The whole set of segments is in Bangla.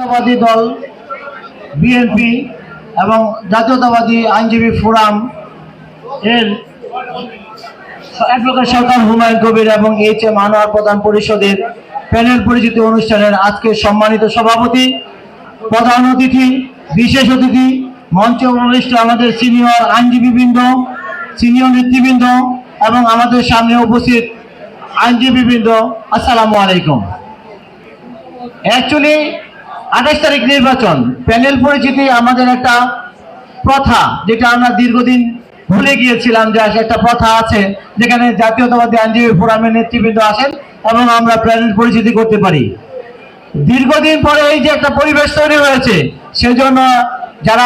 জাতীয়তাবাদী দল বিএনপি এবং জাতীয়তাবাদী আইনজীবী ফোরাম এর অ্যাডভোকেট সরকার হুমায়ুন কবির এবং এইচ.এম. আনোয়ার প্রধান পরিষদের প্যানেল পরিচিতি অনুষ্ঠানের আজকে সম্মানিত সভাপতি, প্রধান অতিথি, বিশেষ অতিথি, মঞ্চে উপবিষ্ট আমাদের সিনিয়র আইনজীবীবৃন্দ, সিনিয়র নেতৃবৃন্দ এবং আমাদের সামনে উপস্থিত আইনজীবীবৃন্দ, আসসালামু আলাইকুম। অ্যাকচুয়ালি 28 তারিখ নির্বাচন, প্যানেল পরিচিতি আমাদের একটা প্রথা, যেটা আমরা দীর্ঘদিন ভুলে গিয়েছিলাম যে একটা প্রথা আছে যেখানে জাতীয়তাবাদী আইনজীবী ফোরামের নেতৃবৃন্দ আসেন এবং আমরা প্যানেল পরিচিতি করতে পারি। দীর্ঘদিন পরে এই যে একটা পরিবেশ তৈরি হয়েছে, সেজন্য যারা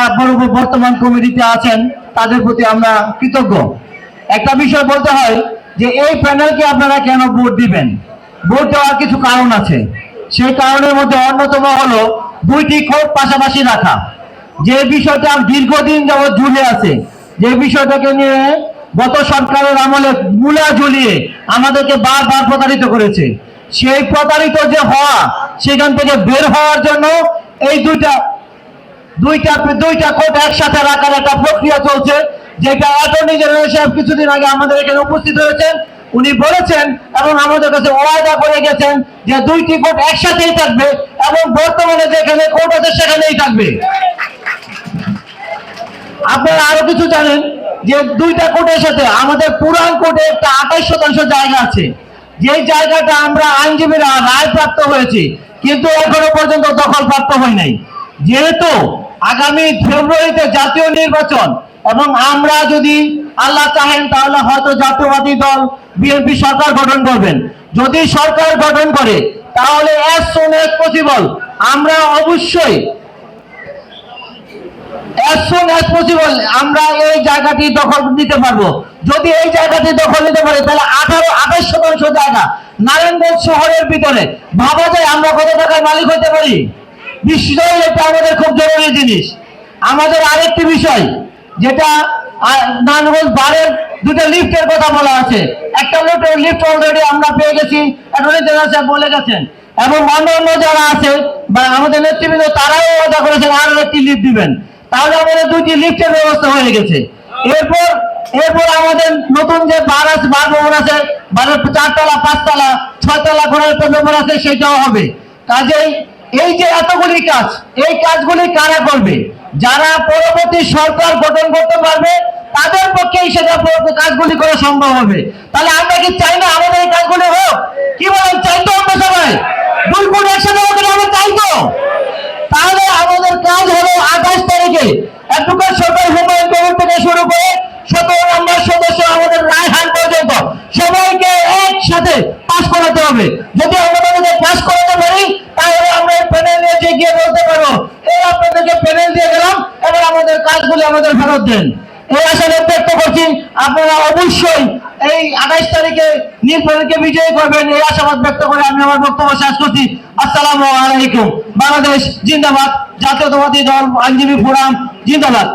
বর্তমান কমিটিতে আছেন তাদের প্রতি আমরা কৃতজ্ঞ। একটা বিষয় বলতে হয় যে এই প্যানেলকে আপনারা কেন ভোট দিবেন। ভোট দেওয়ার কিছু কারণ আছে। সেই কারণের মধ্যে অন্যতম হলো দুইটি কোর্ট পাশাপাশি রাখা, যে বিষয়টা দীর্ঘদিন যাবৎ ঝুলে আছে, যে বিষয়টাকে নিয়ে গত সরকারের আমলে মূলা ঝুলিয়ে আমাদেরকে বারবার প্রতারিত করেছে। সেই প্রতারিত যে হওয়া, সেখান থেকে বের হওয়ার জন্য এই দুইটা কোর্ট একসাথে রাখার একটা প্রক্রিয়া চলছে, যেটা অ্যাটর্নি জেনারেল সাহেব কিছুদিন আগে আমাদের এখানে উপস্থিত হয়েছেন। উনি বলেছেন এবং আমাদের কাছে ওয়াদা করে গেছেন যে দুইটি কোর্ট একসাথেই থাকবে এবং বর্তমানে যেখানে কোর্ট আছে সেখানেই থাকবে। আপনারা আরো কিছু জানেন যে দুইটা কোর্টের সাথে আমাদের পুরান কোর্টে একটা 28% জায়গা আছে, যে জায়গাটা আমরা আইনজীবীরা রায় প্রাপ্ত হয়েছি, কিন্তু এখনো পর্যন্ত দখল প্রাপ্ত হয় নাই। যেহেতু আগামী ফেব্রুয়ারিতে জাতীয় নির্বাচন এবং আমরা যদি আল্লাহ চাহেন তাহলে হয়তো জাতীয়বাদী দল বিএনপি সরকার গঠন করবেন। যদি সরকার গঠন করে তাহলে as soon as possible আমরা অবশ্যই আমরা এই জায়গাটি দখল নিতে পারবো। যদি এই জায়গাটি দখল নিতে পারে তাহলে 28% জায়গা নারায়ণগঞ্জ শহরের ভিতরে, ভাবা যায় আমরা কত টাকার মালিক হতে পারি। নিশ্চয়ই এটা আমাদের খুব জরুরি জিনিস। আমাদের আরেকটি বিষয়, যেটা নারায়ণগঞ্জ বারের দুটো লিফটের কথা বলা আছে। একটা লিফট অলরেডি আমরা পেয়ে গেছি, অ্যাটর্নি জেনারেল সাহেব বলে গেছেন, এবং অন্যান্য যারা আছে বা আমাদের নেতৃবৃন্দ তারাও ওয়াদা করেছেন আরো একটি লিফট দিবেন। তাহলে আমাদের দুইটি লিফটের ব্যবস্থা হয়ে গেছে। এরপর আমাদের নতুন যে বার ভবন আছে, বারের 4 তলা 5 তলা 6 তলা করার ভবন আছে, সেটাও হবে। কাজেই এই যে এতগুলি কাজ, এই কাজগুলি কারা করবে? যারা পরবর্তী সরকার গঠন করতে পারবে তাদের পক্ষেই সেটা কাজগুলি করা সম্ভব হবে। তাহলে আমরা কি চাই না আমাদের এই কাজগুলি হোক? কি বলেন, চাই তো আমরা সবাই? দুই কোটি একসাথে আমরা চাই তো? তাহলে আমাদের কাজ হলো 28 তারিখে অ্যাডভোকেট সরকার হুমায়ুন কবির থেকে শুরু করে 17 নম্বর সদস্য আমাদের রায়হান পর্যন্ত সবাইকে একসাথে পাস করাতে হবে। যদি আমরা পাস করাতে পারি তাহলে আমরা এই প্যানেল নিয়ে গিয়ে বলতে পারবো এই আপনাদেরকে প্যানেল দিয়ে গেলাম, এবার আমাদের কাজগুলি আমাদের ফেরত দেন। এই আশা ব্যক্ত করছি আপনারা অবশ্যই এই 28 তারিখে নির্বাচনকে বিজয়ী করবেন, এই আশাবাদ ব্যক্ত করে আমি আমার বক্তব্য শেষ করছি। আসসালামু আলাইকুম। বাংলাদেশ জিন্দাবাদ, জাতীয়তাবাদী দল আইনজীবী ফোরাম জিন্দাবাদ।